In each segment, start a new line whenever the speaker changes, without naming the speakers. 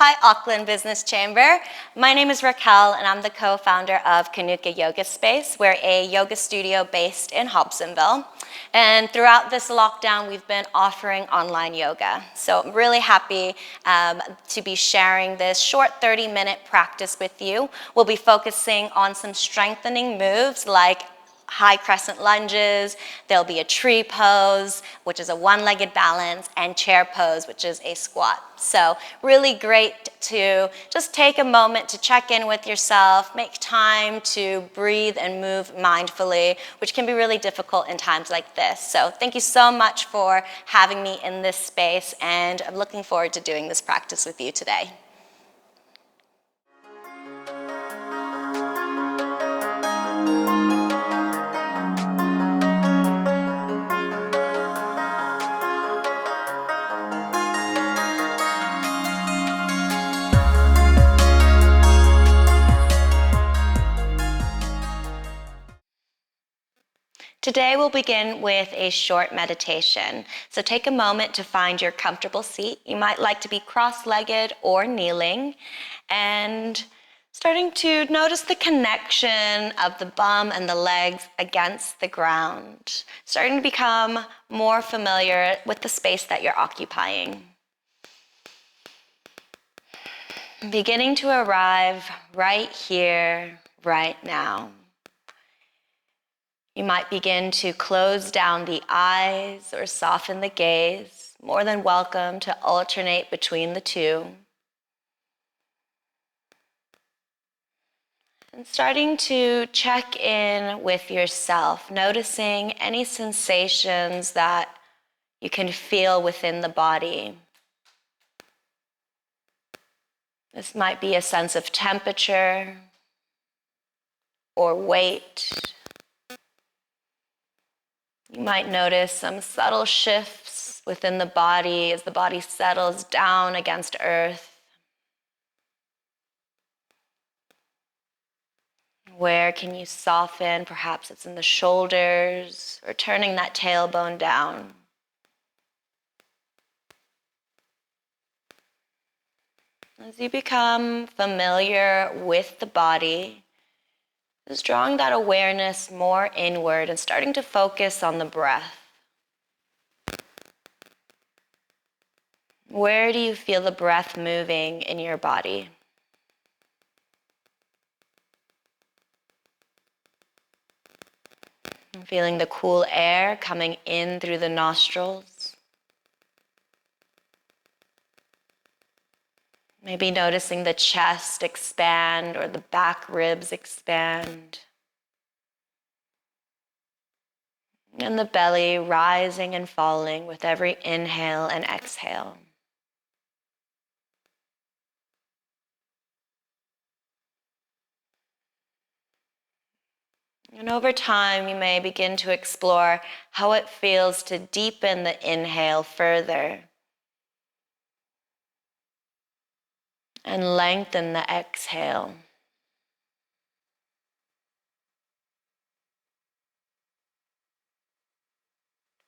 Hi, Auckland Business Chamber. My name is Raquel, and I'm the co-founder of Kanuka Yoga Space. We're a yoga studio based in Hobsonville. And throughout this lockdown, we've been offering online yoga. So I'm really happy to be sharing this short 30-minute practice with you. We'll be focusing on some strengthening moves like high crescent lunges. There'll be a tree pose, which is a one-legged balance, and chair pose, which is a squat. So really great to just take a moment to check in with yourself, make time to breathe and move mindfully, which can be really difficult in times like this. So thank you so much for having me in this space, and I'm looking forward to doing this practice with you today. Today we'll begin with a short meditation. So take a moment to find your comfortable seat. You might like to be cross-legged or kneeling, and starting to notice the connection of the bum and the legs against the ground. Starting to become more familiar with the space that you're occupying. Beginning to arrive right here, right now. You might begin to close down the eyes or soften the gaze. More than welcome to alternate between the two. And starting to check in with yourself, noticing any sensations that you can feel within the body. This might be a sense of temperature or weight. You might notice some subtle shifts within the body as the body settles down against earth. Where can you soften? Perhaps it's in the shoulders or turning that tailbone down. As you become familiar with the body, just drawing that awareness more inward and starting to focus on the breath. Where do you feel the breath moving in your body? Feeling the cool air coming in through the nostrils. Maybe noticing the chest expand or the back ribs expand. And the belly rising and falling with every inhale and exhale. And over time, you may begin to explore how it feels to deepen the inhale further and lengthen the exhale.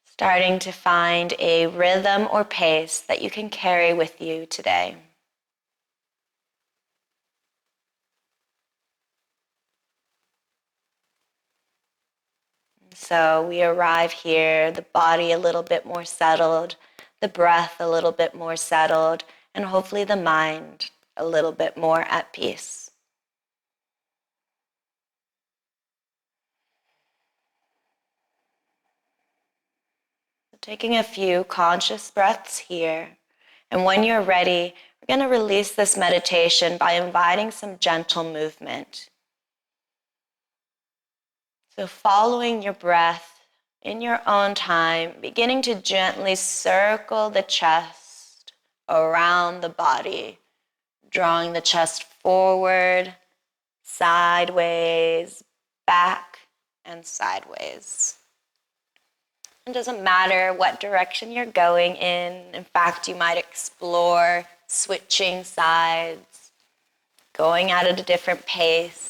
Starting to find a rhythm or pace that you can carry with you today. So we arrive here, the body a little bit more settled, the breath a little bit more settled, and hopefully the mind a little bit more at peace. So taking a few conscious breaths here, and when you're ready, we're going to release this meditation by inviting some gentle movement. So following your breath in your own time, beginning to gently circle the chest around the body, drawing the chest forward, sideways, back, and sideways. It doesn't matter what direction you're going in. In fact, you might explore switching sides, going at a different pace,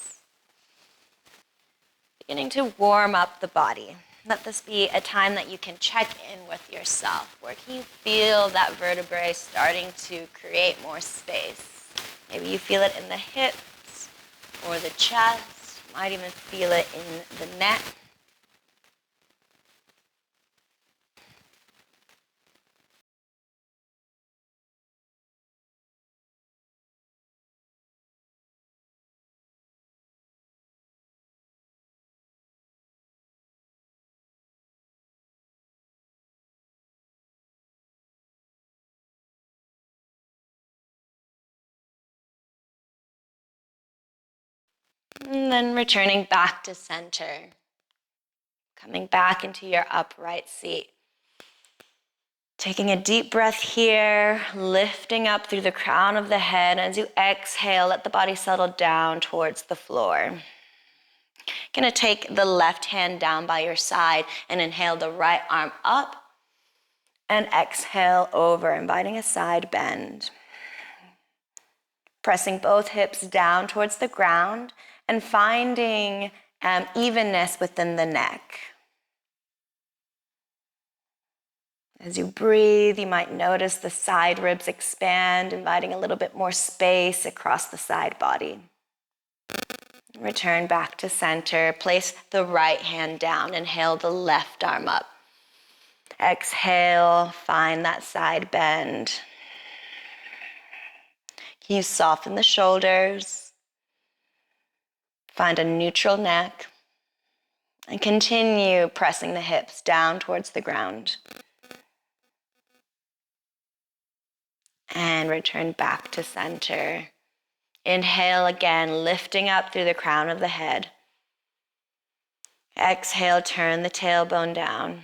beginning to warm up the body. let this be a time that you can check in with yourself. Where can you feel that vertebrae starting to create more space? Maybe you feel it in the hips or the chest. You might even feel it in the neck. And then returning back to center. Coming back into your upright seat. Taking a deep breath here, lifting up through the crown of the head. As you exhale, let the body settle down towards the floor. Going to take the left hand down by your side and inhale the right arm up. And exhale over, inviting a side bend. Pressing both hips down towards the ground and finding evenness within the neck. As you breathe, you might notice the side ribs expand, inviting a little bit more space across the side body. Return back to center. Place the right hand down. Inhale the left arm up. Exhale, find that side bend. Can you soften the shoulders? Find a neutral neck. And continue pressing the hips down towards the ground. And return back to center. Inhale again, lifting up through the crown of the head. Exhale, turn the tailbone down.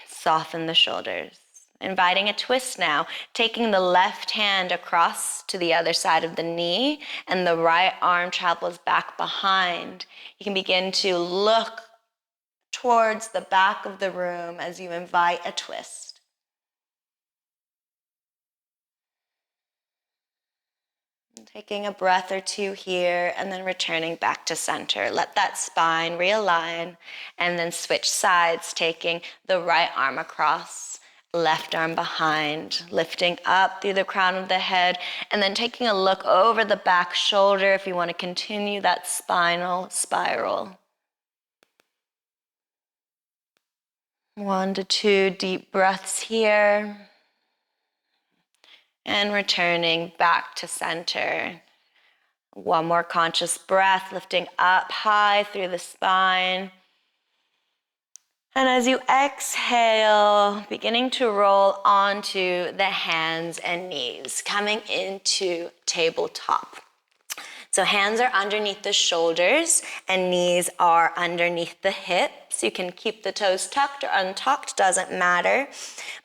Soften the shoulders. Inviting a twist now, taking the left hand across to the other side of the knee and the right arm travels back behind. You can begin to look towards the back of the room as you invite a twist. Taking a breath or two here and then returning back to center. Let that spine realign and then switch sides, taking the right arm across, left arm behind, lifting up through the crown of the head and then taking a look over the back shoulder if you want to continue that spinal spiral. 1 to 2 deep breaths here. And returning back to center. One more conscious breath, lifting up high through the spine. And as you exhale, beginning to roll onto the hands and knees, coming into tabletop. So hands are underneath the shoulders and knees are underneath the hips. You can keep the toes tucked or untucked, doesn't matter.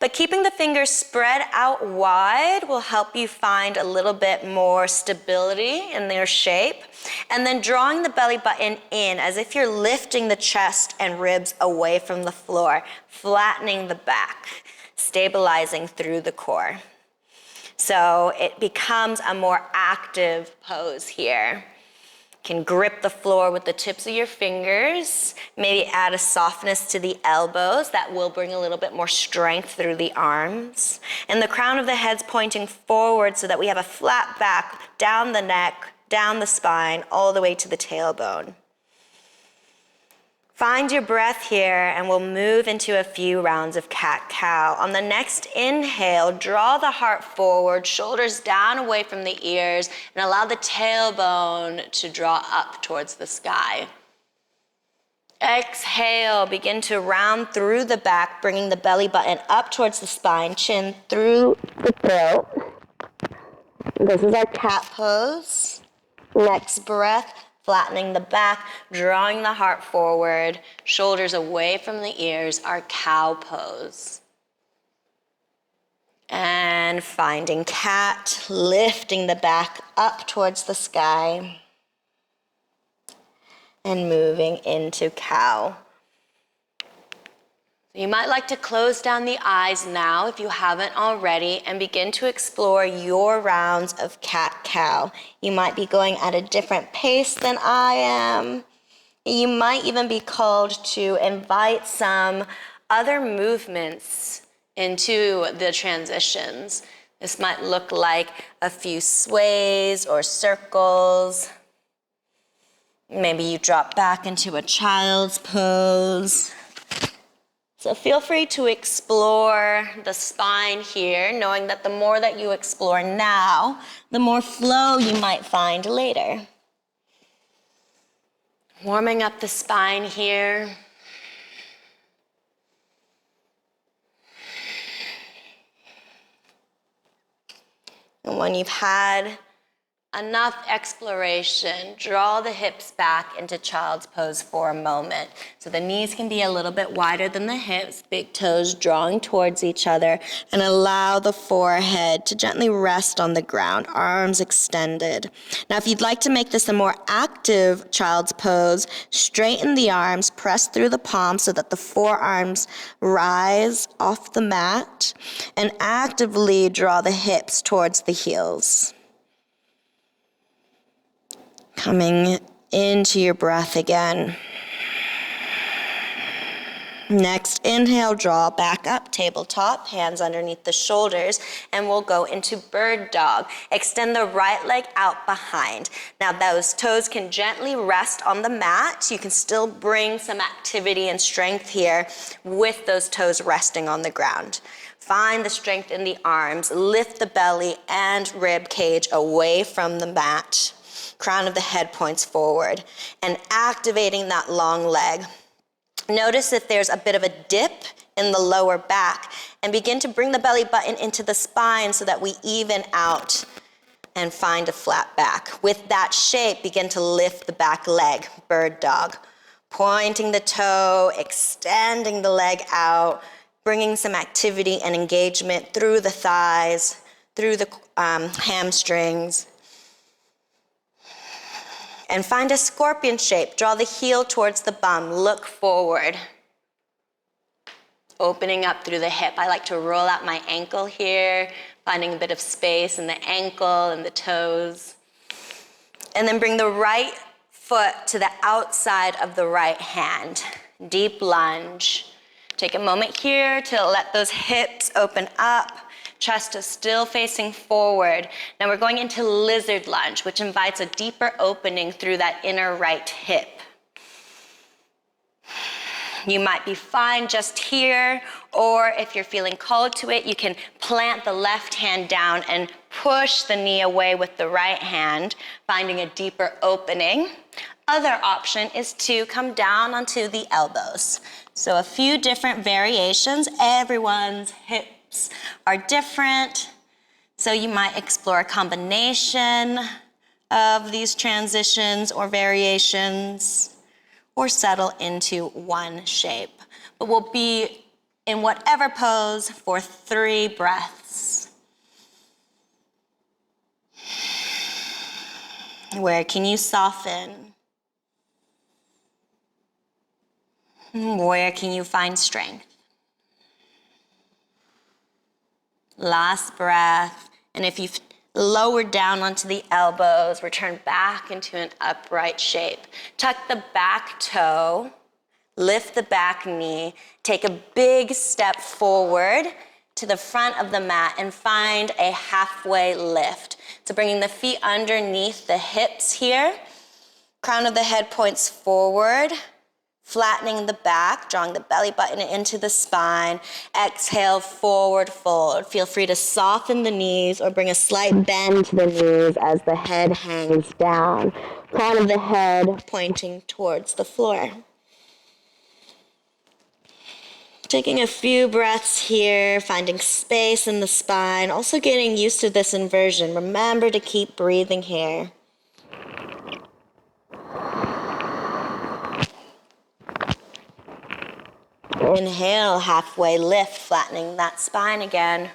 But keeping the fingers spread out wide will help you find a little bit more stability in their shape. And then drawing the belly button in as if you're lifting the chest and ribs away from the floor, flattening the back, stabilizing through the core. So it becomes a more active pose here. You can grip the floor with the tips of your fingers, maybe add a softness to the elbows. That will bring a little bit more strength through the arms. And the crown of the head's pointing forward so that we have a flat back, down the neck, down the spine, all the way to the tailbone. Find your breath here and we'll move into a few rounds of cat-cow. On the next inhale, draw the heart forward, shoulders down away from the ears, and allow the tailbone to draw up towards the sky. Exhale, begin to round through the back, bringing the belly button up towards the spine, chin through the throat. This is our cat pose. Next breath. Flattening the back, drawing the heart forward, shoulders away from the ears, our cow pose. And finding cat, lifting the back up towards the sky. And moving into cow. You might like to close down the eyes now if you haven't already and begin to explore your rounds of cat-cow. You might be going at a different pace than I am. You might even be called to invite some other movements into the transitions. This might look like a few sways or circles. Maybe you drop back into a child's pose. So feel free to explore the spine here, knowing that the more that you explore now, the more flow you might find later. Warming up the spine here. And when you've had enough exploration, draw the hips back into child's pose for a moment. So the knees can be a little bit wider than the hips, big toes drawing towards each other, and allow the forehead to gently rest on the ground, arms extended. Now, if you'd like to make this a more active child's pose, straighten the arms, press through the palms so that the forearms rise off the mat, and actively draw the hips towards the heels. Coming into your breath again. Next, inhale, draw back up, tabletop, hands underneath the shoulders, and we'll go into bird dog. Extend the right leg out behind. Now those toes can gently rest on the mat. You can still bring some activity and strength here with those toes resting on the ground. Find the strength in the arms, lift the belly and rib cage away from the mat. Crown of the head points forward, and activating that long leg. Notice if there's a bit of a dip in the lower back, and begin to bring the belly button into the spine so that we even out and find a flat back. With that shape, begin to lift the back leg, bird dog. Pointing the toe, extending the leg out, bringing some activity and engagement through the thighs, through the hamstrings. And find a scorpion shape. Draw the heel towards the bum. Look forward. Opening up through the hip. I like to roll out my ankle here, finding a bit of space in the ankle and the toes. And then bring the right foot to the outside of the right hand. Deep lunge. Take a moment here to let those hips open up. Chest is still facing forward. Now we're going into lizard lunge, which invites a deeper opening through that inner right hip. You might be fine just here, or if you're feeling called to it, you can plant the left hand down and push the knee away with the right hand, finding a deeper opening. Other option is to come down onto the elbows. So a few different variations. Everyone's hips are different, so you might explore a combination of these transitions or variations, or settle into one shape. But we'll be in whatever pose for 3 breaths. Where can you soften? Where can you find strength? Last breath, and if you've lowered down onto the elbows, return back into an upright shape. Tuck the back toe, lift the back knee, take a big step forward to the front of the mat and find a halfway lift. So bringing the feet underneath the hips here, crown of the head points forward, flattening the back, drawing the belly button into the spine. Exhale, forward fold. Feel free to soften the knees or bring a slight bend to the knees as the head hangs down. Crown of the head pointing towards the floor. Taking a few breaths here, finding space in the spine, also getting used to this inversion. Remember to keep breathing here. Inhale, halfway lift, flattening that spine again.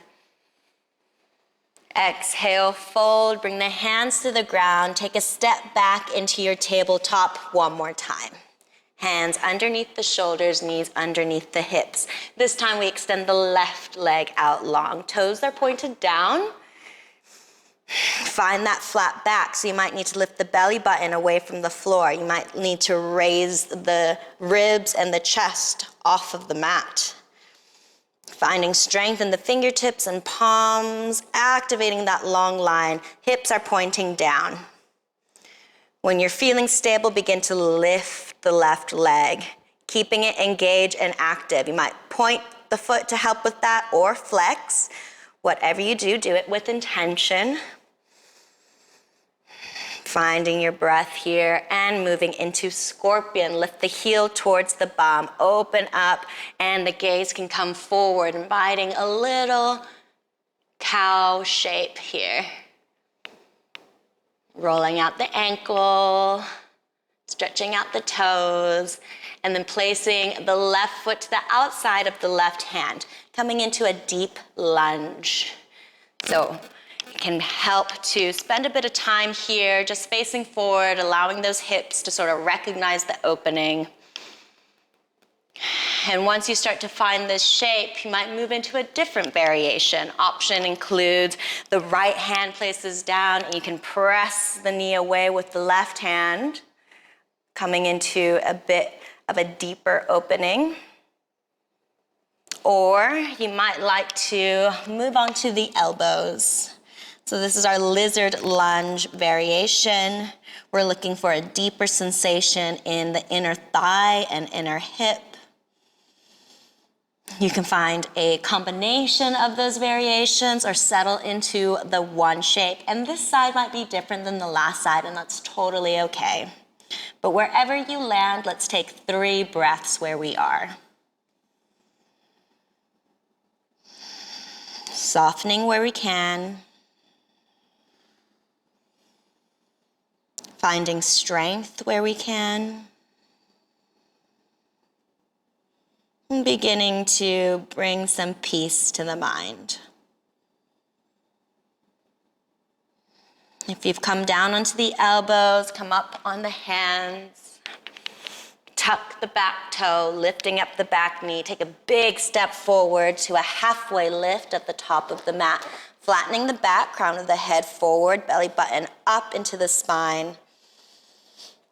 Exhale, fold, bring the hands to the ground. Take a step back into your tabletop one more time. Hands underneath the shoulders, knees underneath the hips. This time we extend the left leg out long. Toes are pointed down. Find that flat back. So you might need to lift the belly button away from the floor. You might need to raise the ribs and the chest off of the mat. Finding strength in the fingertips and palms, activating that long line. Hips are pointing down. When you're feeling stable, begin to lift the left leg, keeping it engaged and active. You might point the foot to help with that or flex. Whatever you do, do it with intention. Finding your breath here and moving into scorpion. Lift the heel towards the bum, open up, and the gaze can come forward, inviting a little cow shape here. Rolling out the ankle, stretching out the toes, and then placing the left foot to the outside of the left hand, coming into a deep lunge. So it can help to spend a bit of time here, just facing forward, allowing those hips to sort of recognize the opening. And once you start to find this shape, you might move into a different variation. Option includes the right hand places down, and you can press the knee away with the left hand, coming into a bit of a deeper opening. Or you might like to move on to the elbows. So this is our lizard lunge variation. We're looking for a deeper sensation in the inner thigh and inner hip. You can find a combination of those variations or settle into the one shape. And this side might be different than the last side, and that's totally okay. But wherever you land, let's take 3 breaths where we are. Softening where we can. Finding strength where we can. And beginning to bring some peace to the mind. If you've come down onto the elbows, come up on the hands. Tuck the back toe, lifting up the back knee. Take a big step forward to a halfway lift at the top of the mat. Flattening the back, crown of the head forward, belly button up into the spine.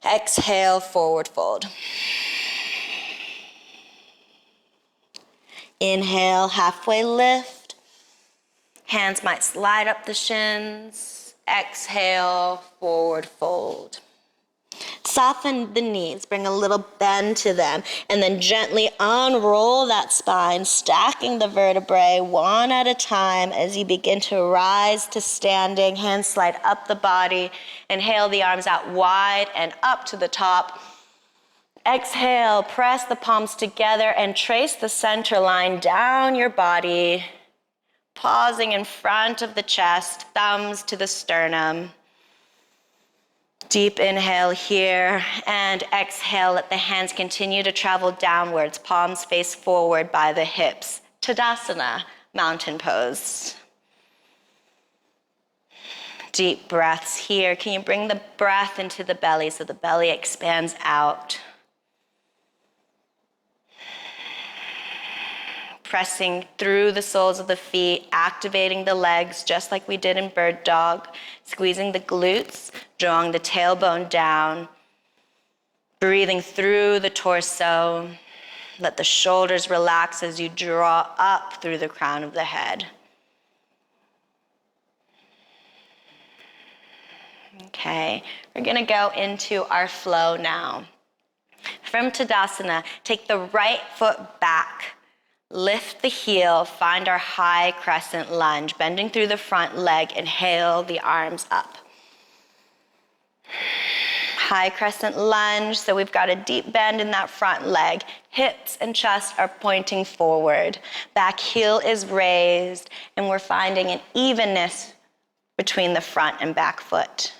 Exhale, forward fold. Inhale, halfway lift. Hands might slide up the shins. Exhale, forward fold. Soften the knees, bring a little bend to them, and then gently unroll that spine, stacking the vertebrae one at a time as you begin to rise to standing. Hands slide up the body. Inhale the arms out wide and up to the top. Exhale, press the palms together and trace the center line down your body, pausing in front of the chest, thumbs to the sternum. Deep inhale here, and exhale, let the hands continue to travel downwards, palms face forward by the hips. Tadasana, mountain pose. Deep breaths here. Can you bring the breath into the belly so the belly expands out? Pressing through the soles of the feet, activating the legs just like we did in bird dog, squeezing the glutes, drawing the tailbone down, breathing through the torso. Let the shoulders relax as you draw up through the crown of the head. Okay, we're gonna go into our flow now. From Tadasana, take the right foot back. Lift the heel, find our high crescent lunge, bending through the front leg, inhale the arms up. High crescent lunge, so we've got a deep bend in that front leg. Hips and chest are pointing forward. Back heel is raised, and we're finding an evenness between the front and back foot.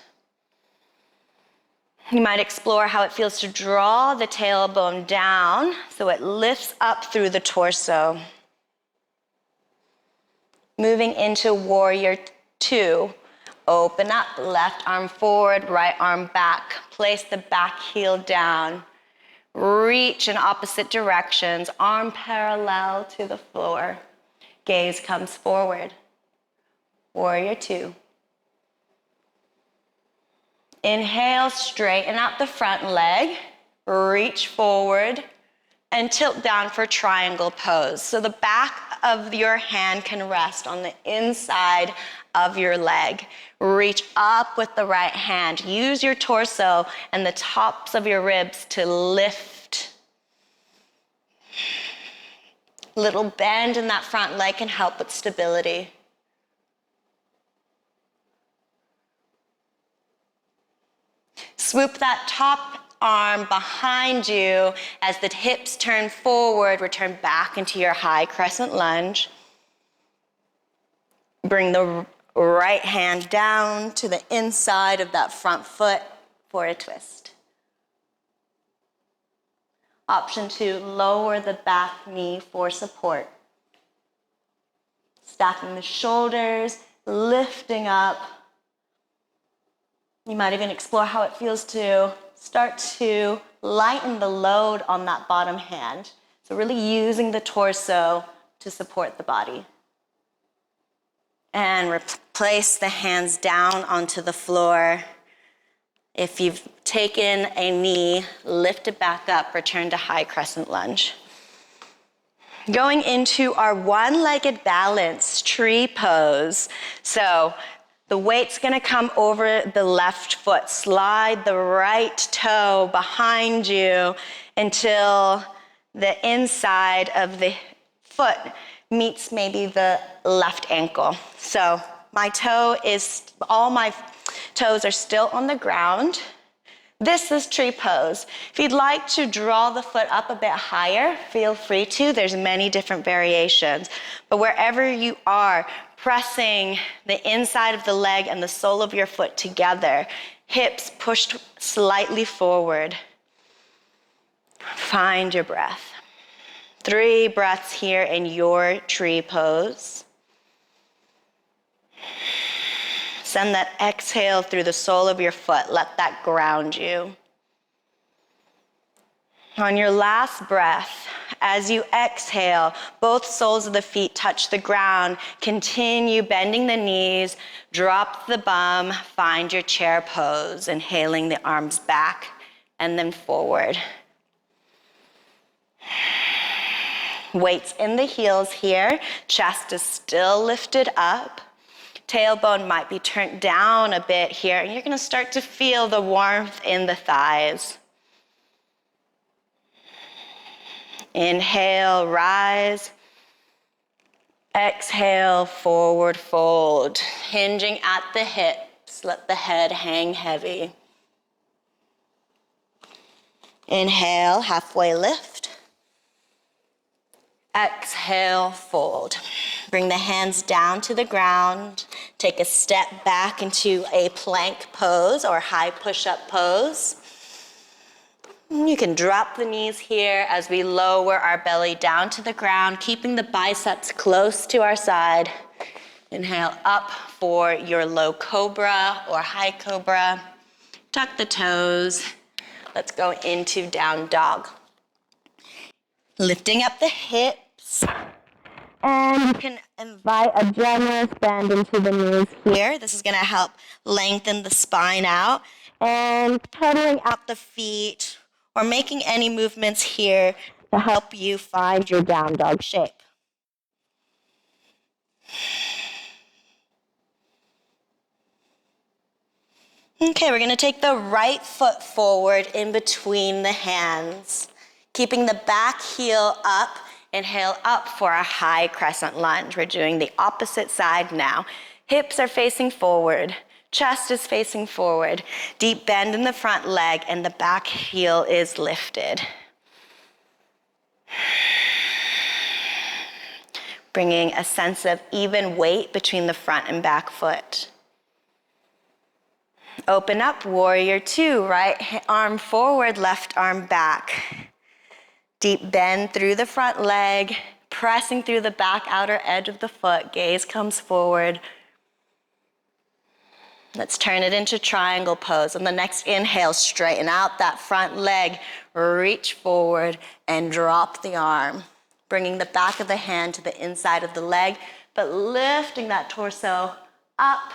You might explore how it feels to draw the tailbone down so it lifts up through the torso. Moving into warrior 2. Open up, left arm forward, right arm back. Place the back heel down. Reach in opposite directions, arm parallel to the floor. Gaze comes forward. Warrior 2. Inhale, straighten out the front leg, reach forward, and tilt down for triangle pose. So the back of your hand can rest on the inside of your leg. Reach up with the right hand. Use your torso and the tops of your ribs to lift. Little bend in that front leg can help with stability. Swoop that top arm behind you as the hips turn forward, return back into your high crescent lunge. Bring the right hand down to the inside of that front foot for a twist. Option 2, lower the back knee for support. Stacking the shoulders, lifting up. You might even explore how it feels to start to lighten the load on that bottom hand. So really using the torso to support the body. And place the hands down onto the floor. If you've taken a knee, lift it back up, return to high crescent lunge. Going into our one-legged balance tree pose. So the weight's gonna come over the left foot. Slide the right toe behind you until the inside of the foot meets maybe the left ankle. So all my toes are still on the ground. This is tree pose. If you'd like to draw the foot up a bit higher, feel free to. There's many different variations. But wherever you are, pressing the inside of the leg and the sole of your foot together, hips pushed slightly forward. Find your breath. 3 breaths here in your tree pose. Send that exhale through the sole of your foot. Let that ground you. On your last breath, as you exhale, both soles of the feet touch the ground. Continue bending the knees, drop the bum, find your chair pose, inhaling the arms back and then forward. Weights in the heels here, chest is still lifted up. Tailbone might be turned down a bit here, and you're gonna start to feel the warmth in the thighs. Inhale, rise. Exhale, forward fold. Hinging at the hips, let the head hang heavy. Inhale, halfway lift. Exhale, fold. Bring the hands down to the ground. Take a step back into a plank pose or high push-up pose. You can drop the knees here as we lower our belly down to the ground, keeping the biceps close to our side. Inhale up for your low cobra or high cobra. Tuck the toes. Let's go into down dog. Lifting up the hips. And you can invite a generous bend into the knees here. This is gonna help lengthen the spine out. And pedaling out the feet or making any movements here to help you find your down dog shape. Okay, we're gonna take the right foot forward in between the hands. Keeping the back heel up, inhale up for a high crescent lunge. We're doing the opposite side now. Hips are facing forward, chest is facing forward. Deep bend in the front leg and the back heel is lifted. Bringing a sense of even weight between the front and back foot. Open up, warrior 2, right arm forward, left arm back. Deep bend through the front leg, pressing through the back outer edge of the foot, gaze comes forward. Let's turn it into triangle pose. On the next inhale, straighten out that front leg, reach forward and drop the arm. Bringing the back of the hand to the inside of the leg, but lifting that torso up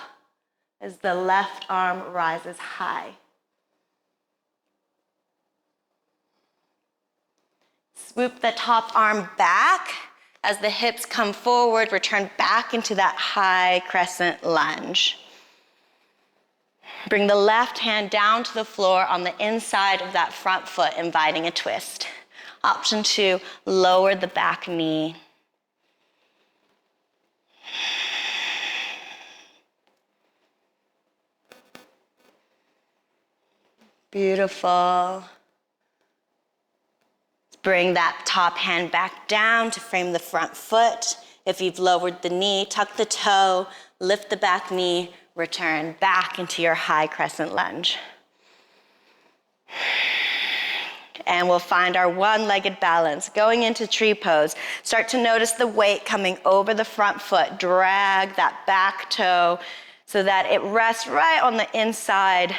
as the left arm rises high. Swoop the top arm back. As the hips come forward, return back into that high crescent lunge. Bring the left hand down to the floor on the inside of that front foot, inviting a twist. Option 2, lower the back knee. Beautiful. Bring that top hand back down to frame the front foot. If you've lowered the knee, tuck the toe, lift the back knee, return back into your high crescent lunge. And we'll find our one-legged balance. Going into tree pose, start to notice the weight coming over the front foot. Drag that back toe so that it rests right on the inside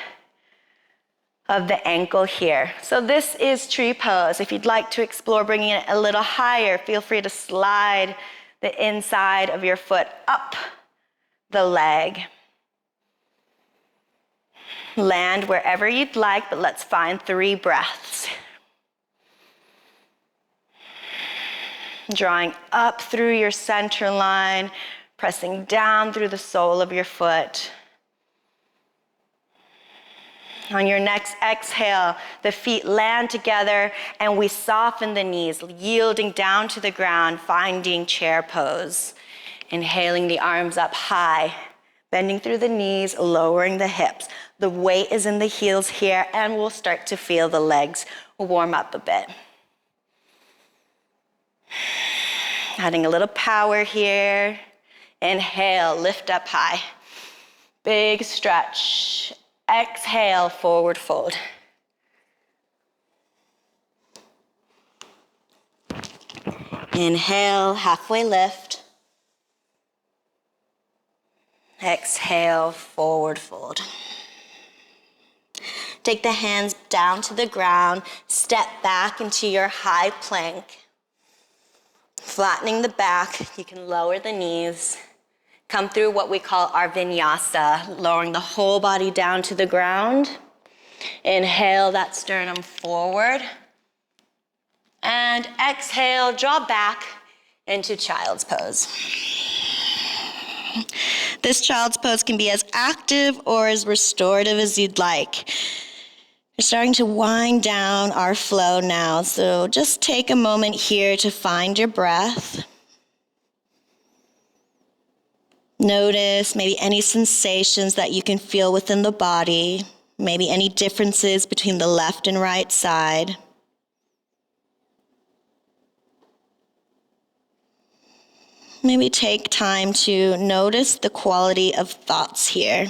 of the ankle here. So this is tree pose. If you'd like to explore bringing it a little higher, feel free to slide the inside of your foot up the leg. Land wherever you'd like, but let's find 3 breaths. Drawing up through your center line, pressing down through the sole of your foot. On your next exhale, the feet land together and we soften the knees, yielding down to the ground, finding chair pose. Inhaling the arms up high, bending through the knees, lowering the hips. The weight is in the heels here, and we'll start to feel the legs warm up a bit. Adding a little power here. Inhale, lift up high. Big stretch. Exhale, forward fold. Inhale, halfway lift. Exhale, forward fold. Take the hands down to the ground. Step back into your high plank. Flattening the back, you can lower the knees. Come through what we call our vinyasa, lowering the whole body down to the ground. Inhale that sternum forward. And exhale, draw back into child's pose. This child's pose can be as active or as restorative as you'd like. We're starting to wind down our flow now, so just take a moment here to find your breath. Notice maybe any sensations that you can feel within the body, maybe any differences between the left and right side. Maybe take time to notice the quality of thoughts here.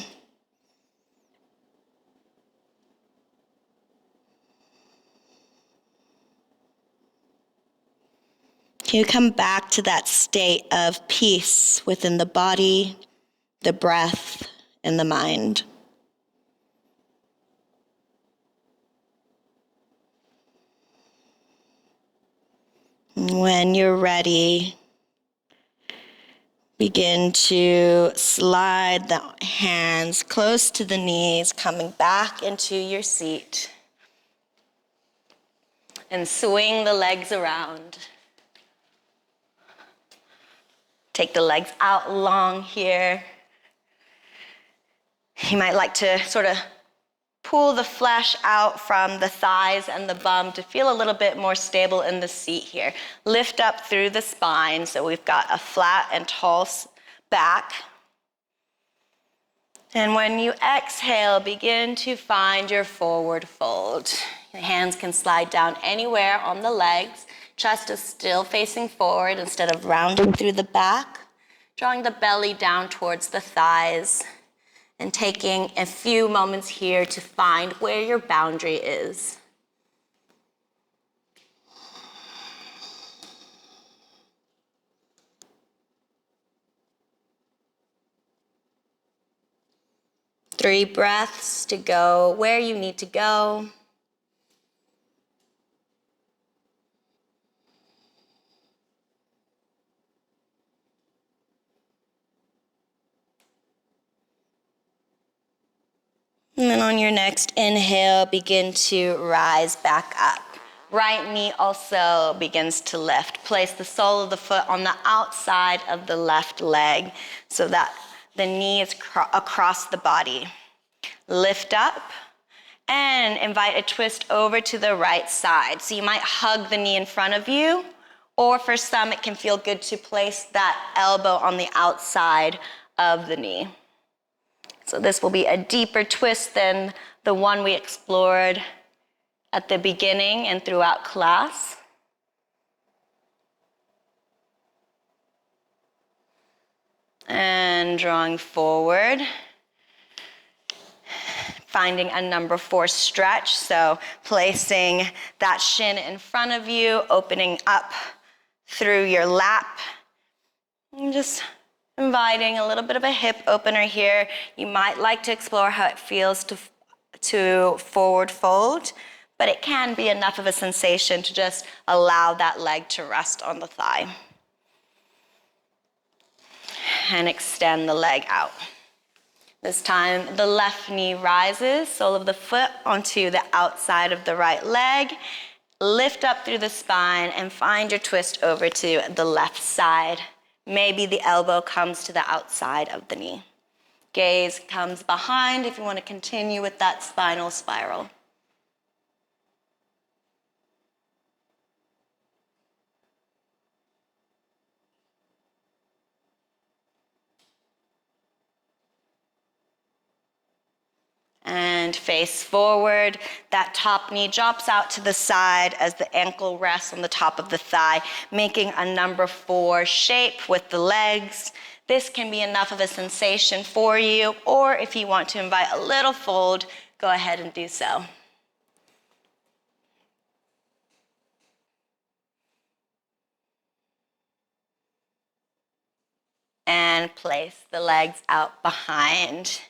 Can you come back to that state of peace within the body, the breath, and the mind? When you're ready, begin to slide the hands close to the knees, coming back into your seat. And swing the legs around. Take the legs out long here. You might like to sort of pull the flesh out from the thighs and the bum to feel a little bit more stable in the seat here. Lift up through the spine so we've got a flat and tall back. And when you exhale, begin to find your forward fold. Your hands can slide down anywhere on the legs. Chest is still facing forward instead of rounding through the back. Drawing the belly down towards the thighs. And taking a few moments here to find where your boundary is. Three breaths to go where you need to go. And then on your next inhale, begin to rise back up. right knee also begins to lift. Place the sole of the foot on the outside of the left leg so that the knee is across the body. Lift up and invite a twist over to the right side. So you might hug the knee in front of you, or for some it can feel good to place that elbow on the outside of the knee. So this will be a deeper twist than the one we explored at the beginning and throughout class. And drawing forward. Finding a number 4 stretch, so placing that shin in front of you, opening up through your lap, and just inviting a little bit of a hip opener here. You might like to explore how it feels to forward fold, but it can be enough of a sensation to just allow that leg to rest on the thigh. And extend the leg out. This time, the left knee rises, sole of the foot onto the outside of the right leg. Lift up through the spine and find your twist over to the left side. Maybe the elbow comes to the outside of the knee. Gaze comes behind if you want to continue with that spinal spiral. And face forward. That top knee drops out to the side as the ankle rests on the top of the thigh, making a number 4 shape with the legs. This can be enough of a sensation for you, or if you want to invite a little fold, go ahead and do so. And place the legs out behind.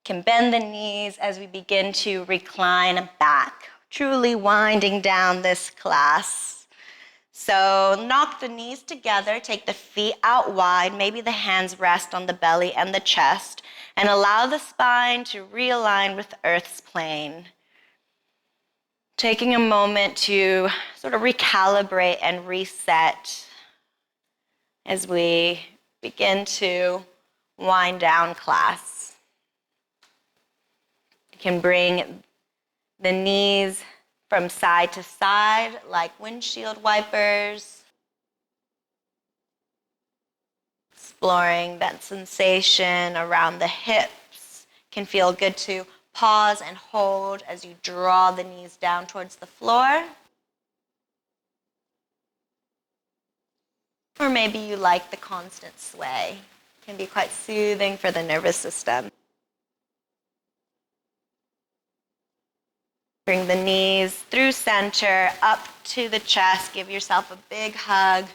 Can bend the knees as we begin to recline back, truly winding down this class. So knock the knees together, take the feet out wide, maybe the hands rest on the belly and the chest, and allow the spine to realign with Earth's plane. Taking a moment to sort of recalibrate and reset as we begin to wind down class. You can bring the knees from side to side like windshield wipers. Exploring that sensation around the hips. Can feel good to pause and hold as you draw the knees down towards the floor. Or maybe you like the constant sway. It can be quite soothing for the nervous system. Bring the knees through center, up to the chest. Give yourself a big hug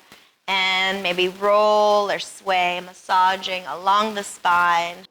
and maybe roll or sway, massaging along the spine.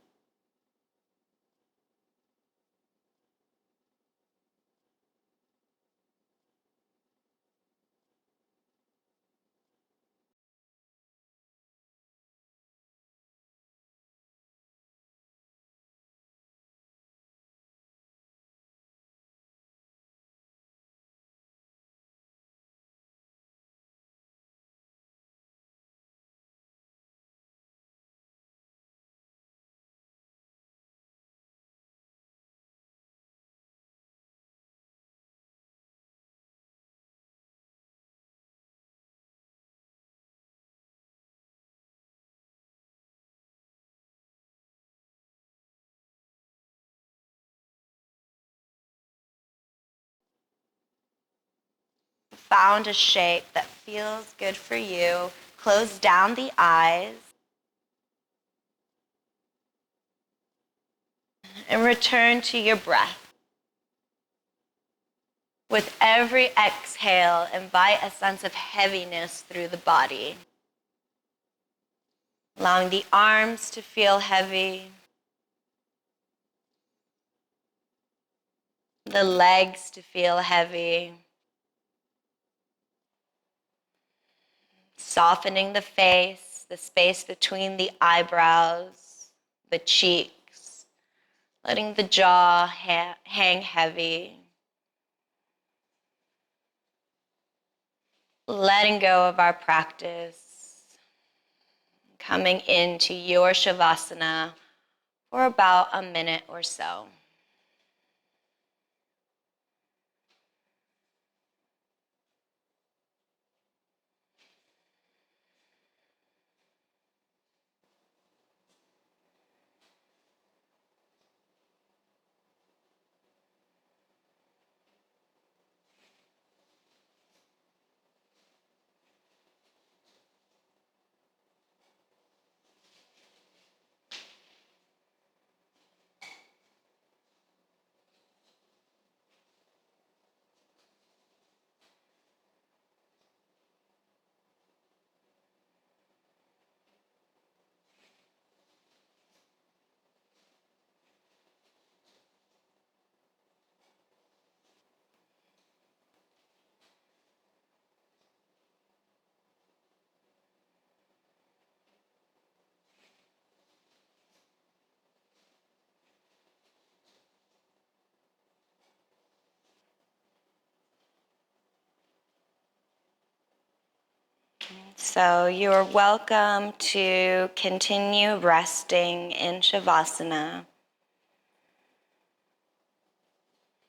Found a shape that feels good for you. Close down the eyes. And return to your breath. With every exhale, invite a sense of heaviness through the body. Allowing the arms to feel heavy. The legs to feel heavy. Softening the face, the space between the eyebrows, the cheeks. Letting the jaw hang heavy. letting go of our practice, coming into your Shavasana for about a minute or so. So you're welcome to continue resting in Shavasana.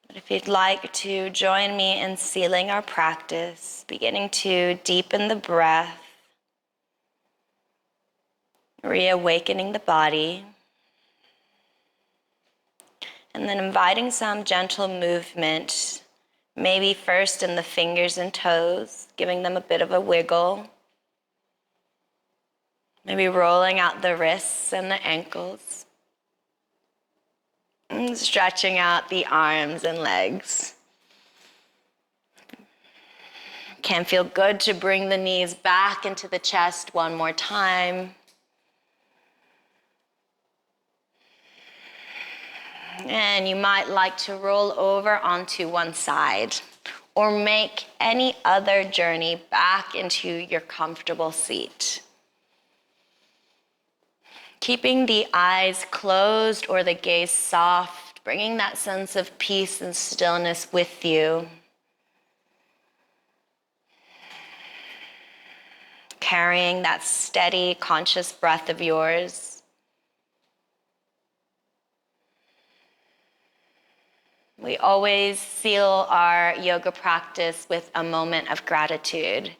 But if you'd like to join me in sealing our practice, beginning to deepen the breath, reawakening the body, and then inviting some gentle movement, maybe first in the fingers and toes, giving them a bit of a wiggle. Maybe rolling out the wrists and the ankles. And stretching out the arms and legs. Can feel good to bring the knees back into the chest one more time. And you might like to roll over onto one side or make any other journey back into your comfortable seat. Keeping the eyes closed or the gaze soft, bringing that sense of peace and stillness with you. Carrying that steady, conscious breath of yours. We always seal our yoga practice with a moment of gratitude.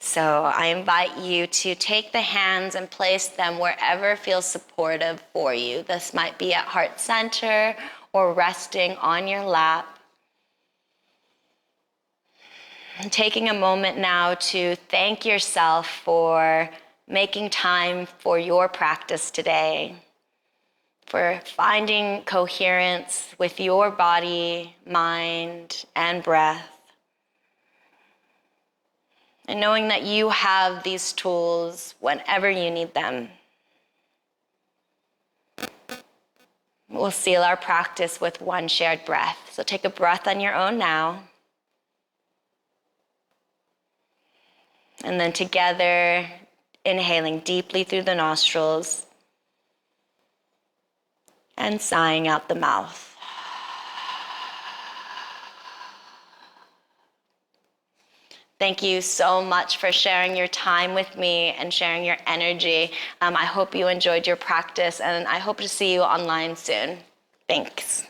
So I invite you to take the hands and place them wherever feels supportive for you. This might be at heart center or resting on your lap. And taking a moment now to thank yourself for making time for your practice today, for finding coherence with your body, mind, and breath. And knowing that you have these tools whenever you need them. We'll seal our practice with one shared breath. So take a breath on your own now. And then together, inhaling deeply through the nostrils and sighing out the mouth. Thank you so much for sharing your time with me and sharing your energy. I hope you enjoyed your practice, and I hope to see you online soon. Thanks.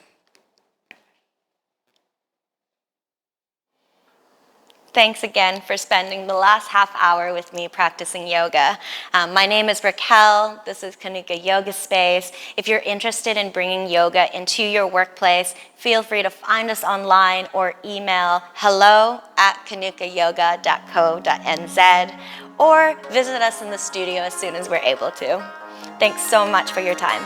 Thanks again for spending the last half hour with me practicing yoga. My name is Raquel. This is Kanuka Yoga Space. If you're interested in bringing yoga into your workplace, feel free to find us online or email hello@kanukayoga.co.nz or visit us in the studio as soon as we're able to. Thanks so much for your time.